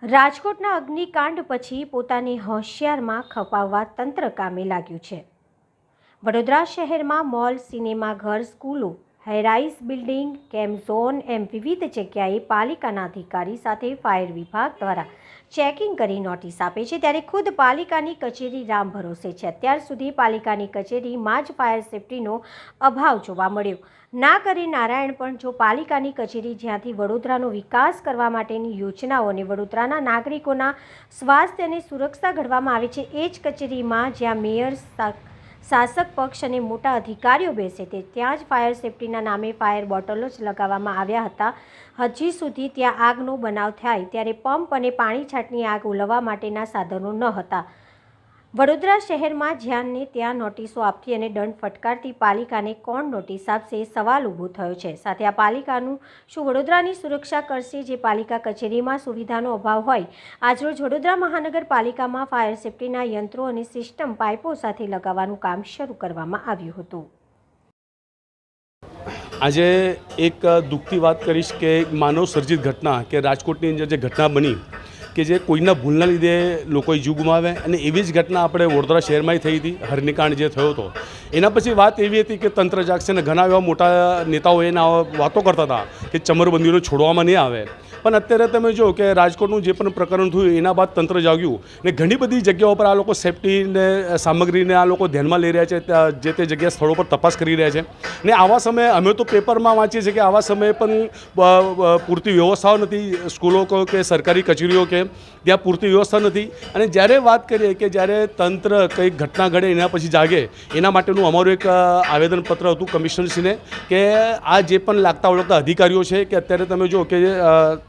રાજકોટના અગ્નિકાંડ પછી પોતાની હોશિયારમાં ખપાવવા તંત્ર કામે લાગ્યું છે। વડોદરા શહેરમાં મોલ, સિનેમાઘર, સ્કૂલો, હાઈરાઇઝ બિલ્ડિંગ, કેમ ઝોન એમ વિવિધ જગ્યાએ પાલિકાના અધિકારી સાથે ફાયર વિભાગ દ્વારા ચેકિંગ કરી નોટિસ આપે છે, ત્યારે ખુદ પાલિકાની કચેરી રામ ભરોસે છે। અત્યાર સુધી પાલિકાની કચેરીમાં જ ફાયર સેફ્ટીનો અભાવ જોવા મળ્યો। ના કરી નારાયણ પણ જો પાલિકાની કચેરી જ્યાંથી વડોદરાનો વિકાસ કરવા માટેની યોજનાઓ અને વડોદરાના નાગરિકોના સ્વાસ્થ્ય અને સુરક્ષા ઘડવામાં આવે છે, એ જ કચેરીમાં જ્યાં મેયર, શાસક પક્ષ અને મોટા અધિકારીઓ બેસે તે ત્યાં જ ફાયર સેફ્ટીના નામે ફાયર બોટલો જ લગાવવામાં આવ્યા હતા। હજી સુધી ત્યાં આગનો બનાવ થાય ત્યારે પંપ અને પાણી છાંટની આગ ઓલવવા માટેના સાધનો ન હતા। વડોદરા શહેરમાં જ્યાં ને ત્યાં નોટિસો આપતી અને દંડ ફટકારતી પાલિકાને કોણ નોટિસ આપશે, સવાલ ઊભો થયો છે। સાથે આ પાલિકાનું શું વડોદરાની સુરક્ષા કરશે, જે પાલિકા કચેરીમાં સુવિધાનો અભાવ હોય? આજરોજ વડોદરા મહાનગરપાલિકામાં ફાયર સેફ્ટીના યંત્રો અને સિસ્ટમ પાઇપો સાથે લગાવવાનું કામ શરૂ કરવામાં આવ્યું હતું। આજે એક દુઃખની વાત કરીશ કે માનવ સર્જિત ઘટના કે રાજકોટની અંદર જે ઘટના બની કે જે કોઈના ભૂલના લીધે લોકોએ જીવ ગુમાવે, અને એવી જ ઘટના આપણે વડોદરા શહેરમાં થઈ હતી। હરણીકાંડ જે થયો હતો એના પછી વાત એવી હતી કે તંત્ર જાગશે ને ઘણા એવા મોટા નેતાઓ એના વાતો કરતા હતા કે ચમરબંધીઓ છોડવામાં નહીં આવે, પણ અત્યારે તમે જો કે રાજકોટનું જે પણ પ્રકરણ થયું એના બાદ તંત્ર જાગ્યું ને ઘણી બધી જગ્યાઓ પર આ લોકો સેફ્ટીને સામગ્રીને આ લોકો ધ્યાનમાં લઈ રહ્યા છે, જે તે જગ્યા સ્થળો પર તપાસ કરી રહ્યા છે। ને આવા સમયે અમે તો પેપરમાં વાંચીએ છીએ કે આવા સમયે પણ પૂરતી વ્યવસ્થાઓ નથી, સ્કૂલો કે સરકારી કચેરીઓ કે ત્યાં પૂરતી વ્યવસ્થા નથી। અને જ્યારે વાત કરીએ કે જ્યારે તંત્ર કંઈક ઘટના ઘડે એના પછી જાગે, એના માટેનું અમારું એક આવેદનપત્ર હતું કમિશનરશ્રીને કે આ જે પણ લાગતા ઓળખતા અધિકારીઓ છે કે અત્યારે તમે જો કે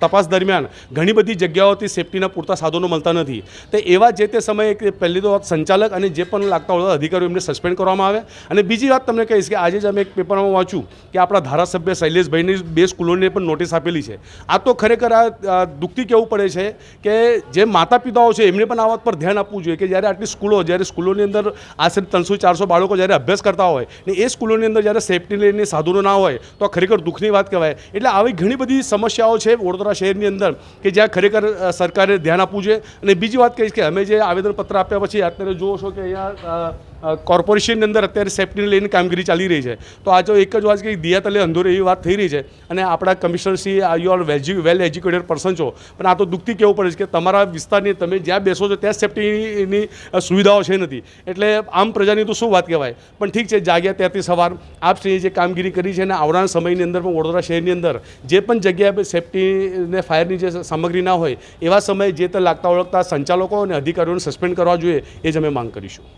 તપાસ દરમિયાન ઘણી બધી જગ્યાઓથી સેફ્ટીના પૂરતા સાધનો મળતા નથી, તો એવા જે તે સમયે પહેલી તો વાત સંચાલક અને જે પણ લાગતા ઓળખતા અધિકારીઓ એમને સસ્પેન્ડ કરવામાં આવે। અને બીજી વાત તમને કહીશ કે આજે જ અમે એક પેપરમાં વાંચ્યું કે આપણા ધારાસભ્ય શૈલેષભાઈની 2 સ્કૂલોને પણ નોટિસ આપેલી છે। આ તો ખરેખર આ દુઃખથી કહેવું પડે છે કે જે માતા પિતાઓ છે એમને પણ આ વાત પર ધ્યાન આપવું જોઈએ કે જ્યારે આટલી સ્કૂલો, જ્યારે સ્કૂલોની અંદર આશરે 300-400 બાળકો જ્યારે અભ્યાસ કરતા હોય ને એ સ્કૂલોની અંદર જ્યારે સેફ્ટી લઈને સાધનો ના હોય તો આ ખરેખર દુઃખની વાત કહેવાય। એટલે આવી ઘણી બધી સમસ્યાઓ છે વડોદરા શહેરની અંદર કે જ્યાં ખરેખર સરકારે ધ્યાન આપવું જોઈએ। અને બીજી વાત કહીશ કે અમે જે આવેદનપત્ર આપ્યા પછી અત્યારે જુઓ છો કે અહીંયા કોર્પોરેશનની અંદર અત્યારે સેફ્ટીને લઈને કામગીરી ચાલી રહી છે, તો આજે એક જ વાત કે દિયા તલે અંધોરે એવી વાત થઈ રહી છે। અને આપણા કમિશનરશ્રી you are well educated person છો, પણ આ તો દુઃખથી કહેવું પડે છે કે તમારા વિસ્તારની તમે જ્યાં બેસો છો ત્યાં સેફ્ટીની સુવિધાઓ છે નથી, એટલે આમ પ્રજાની તો શું વાત કહેવાય। પણ ઠીક છે, જાગ્યા ત્યારથી સવાર આપશ્રીએ જે કામગીરી કરી છે અને આવનારા સમયની અંદર પણ વડોદરા શહેરની અંદર જે પણ જગ્યાએ સેફ્ટીને ફાયરની જે સામગ્રી ના હોય એવા સમયે જે તે લાગતા ઓળખતા સંચાલકો અને અધિકારીઓને સસ્પેન્ડ કરવા જોઈએ, એ જ અમે માંગ કરીશું।